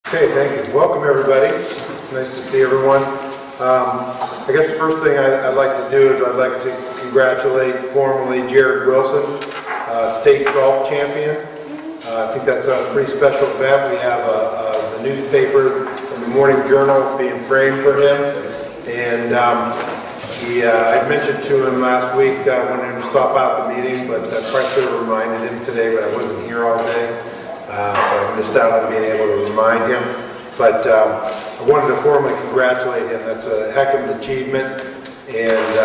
Okay, thank you. Welcome, everybody. It's nice to see everyone. I guess the first thing I'd like to do is I'd like to congratulate formally Jared Wilson, state golf champion. I think that's a pretty special event. We have the newspaper from the Morning Journal being framed for him. And I mentioned to him last week I wanted him to stop out the meeting, but I probably should have reminded him today, but I wasn't here all day. So I missed out on being able to remind him. But I wanted to formally congratulate him. That's a heck of an achievement. And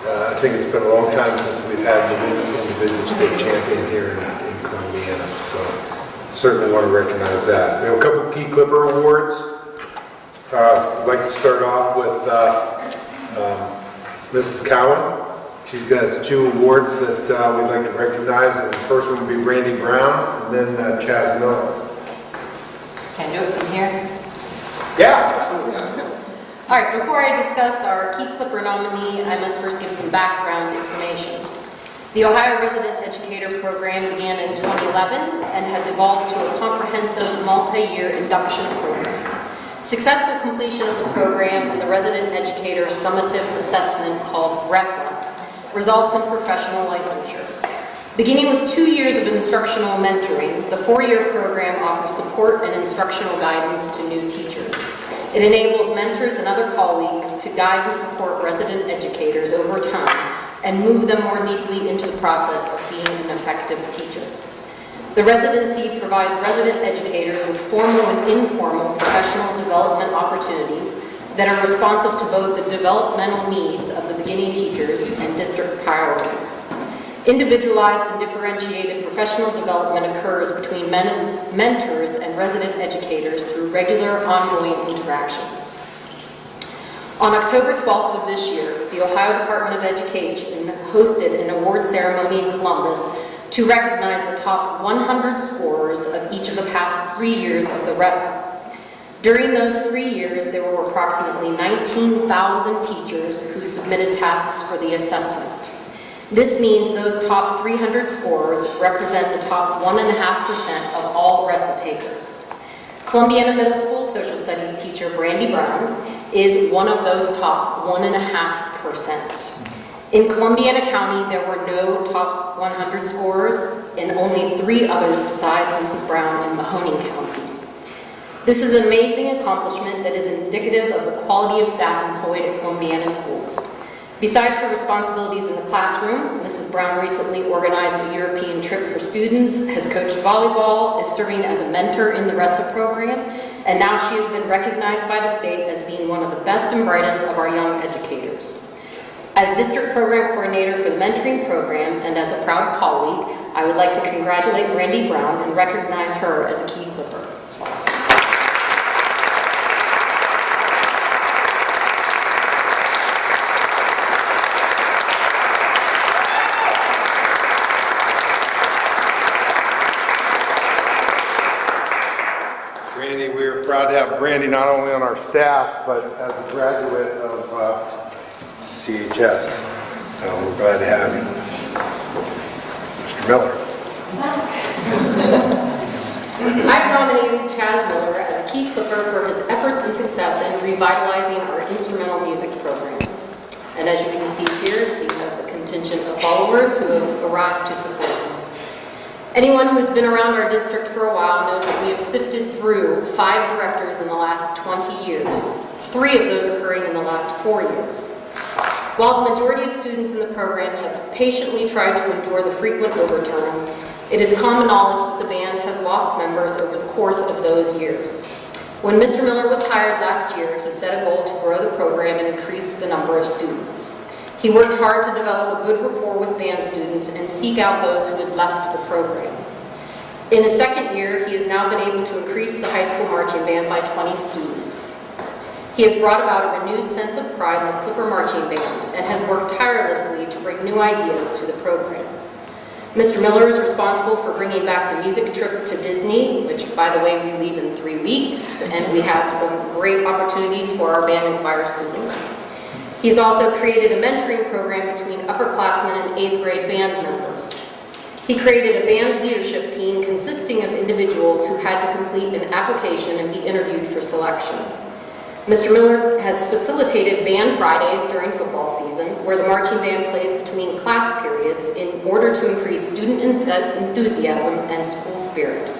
I think it's been a long time since we've had an individual state champion here in Columbiana. So certainly want to recognize that. We have a couple of Key Clipper awards. I'd like to start off with Mrs. Cowan. She's got 2 awards that we'd like to recognize, and the first one would be Brandy Brown, and then Chaz Miller. Can I do it from here? Yeah. All right, before I discuss our Key Clipper nominee, I must first give some background information. The Ohio Resident Educator Program began in 2011 and has evolved to a comprehensive multi-year induction program. Successful completion of the program and the Resident Educator Summative Assessment called RESA results in professional licensure. Beginning with 2 years of instructional mentoring, the 4-year program offers support and instructional guidance to new teachers. It enables mentors and other colleagues to guide and support resident educators over time and move them more deeply into the process of being an effective teacher. The residency provides resident educators with formal and informal professional development opportunities that are responsive to both the developmental needs of the beginning teachers and district priorities. Individualized and differentiated professional development occurs between mentors and resident educators through regular ongoing interactions. On October 12th of this year, the Ohio Department of Education hosted an award ceremony in Columbus to recognize the top 100 scorers of each of the past 3 years of the RESA. During those 3 years, there were approximately 19,000 teachers who submitted tasks for the assessment. This means those top 300 scorers represent the top 1.5% of all RESA takers. Columbiana Middle School Social Studies teacher Brandy Brown is one of those top 1.5%. In Columbiana County, there were no top 100 scorers and only 3 others besides Mrs. Brown in Mahoning County. This is an amazing accomplishment that is indicative of the quality of staff employed at Columbiana schools. Besides her responsibilities in the classroom, Mrs. Brown recently organized a European trip for students, has coached volleyball, is serving as a mentor in the RESA program, and now she has been recognized by the state as being one of the best and brightest of our young educators. As district program coordinator for the mentoring program and as a proud colleague, I would like to congratulate Brandy Brown and recognize her as a Key Clipper. Brandy, we are proud to have Brandy not only on our staff, but as a graduate of CHS. So we're glad to have you. Mr. Miller. I've nominated Chaz Miller as a Key Clipper for his efforts and success in revitalizing our instrumental music program. And as you can see here, he has a contingent of followers who have arrived to support him. Anyone who has been around our district for a while knows that we have sifted through 5 directors in the last 20 years, 3 of those occurring in the last 4 years. While the majority of students in the program have patiently tried to endure the frequent overturn, it is common knowledge that the band has lost members over the course of those years. When Mr. Miller was hired last year, he set a goal to grow the program and increase the number of students. He worked hard to develop a good rapport with band students and seek out those who had left the program. In his second year, he has now been able to increase the high school marching band by 20 students. He has brought about a renewed sense of pride in the Clipper Marching Band and has worked tirelessly to bring new ideas to the program. Mr. Miller is responsible for bringing back the music trip to Disney, which, by the way, we leave in 3 weeks, and we have some great opportunities for our band and choir students. He's also created a mentoring program between upperclassmen and 8th grade band members. He created a band leadership team consisting of individuals who had to complete an application and be interviewed for selection. Mr. Miller has facilitated Band Fridays during football season, where the marching band plays between class periods in order to increase student enthusiasm and school spirit.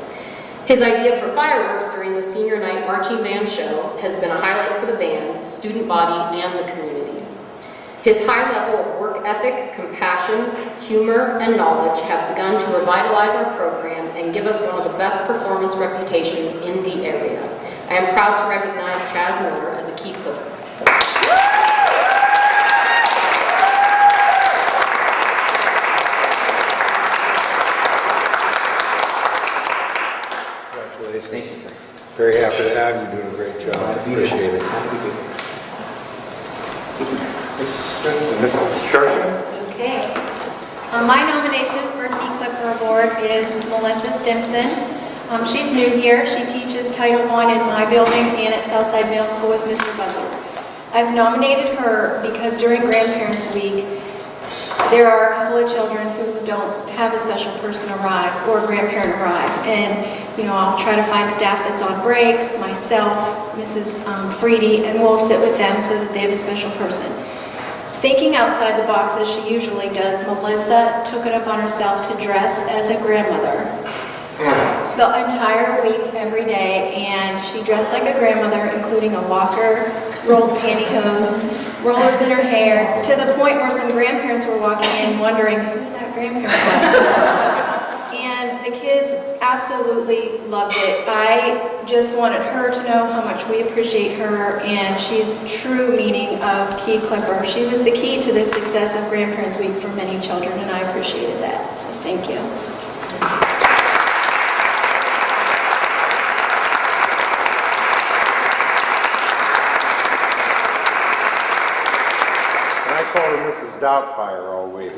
His idea for fireworks during the senior night marching band show has been a highlight for the band, student body, and the community. His high level of work ethic, compassion, humor, and knowledge have begun to revitalize our program and give us one of the best performance reputations in the area. I am proud to recognize Chaz Miller as a Key Club. Congratulations. Thank you. Very happy to have you. Doing a great job. Appreciate it. Mrs. Sharsham? Okay. My nomination for Key Club Board is Melissa Stimson. She's new here. She teaches Title I in my building and at Southside Middle School with Mr. Buzzard. I've nominated her because during Grandparents' Week, there are a couple of children who don't have a special person arrive or a grandparent arrive. And, you know, I'll try to find staff that's on break, myself, Mrs. Freedy, and we'll sit with them so that they have a special person. Thinking outside the box as she usually does, Melissa took it up on herself to dress as a grandmother the entire week, every day, and she dressed like a grandmother, including a walker, rolled pantyhose, rollers in her hair, to the point where some grandparents were walking in wondering who that grandparent was. And the kids absolutely loved it. I just wanted her to know how much we appreciate her, and she's true meaning of Key Clipper. She was the key to the success of Grandparents' Week for many children, and I appreciated that. So thank you. I call her Mrs. Doubtfire all week.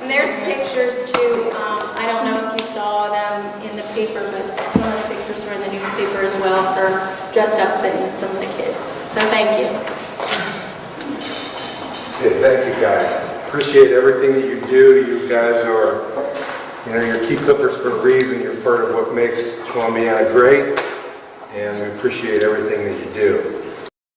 And there's pictures too. I don't know if you saw them in the paper, but some of the pictures were in the newspaper as well for dressed up sitting with some of the kids. So thank you. Okay, thank you guys. Appreciate everything that you do. You guys are, you know, you're Key Clippers for a reason. You're part of what makes Columbiana great, and we appreciate everything that you do.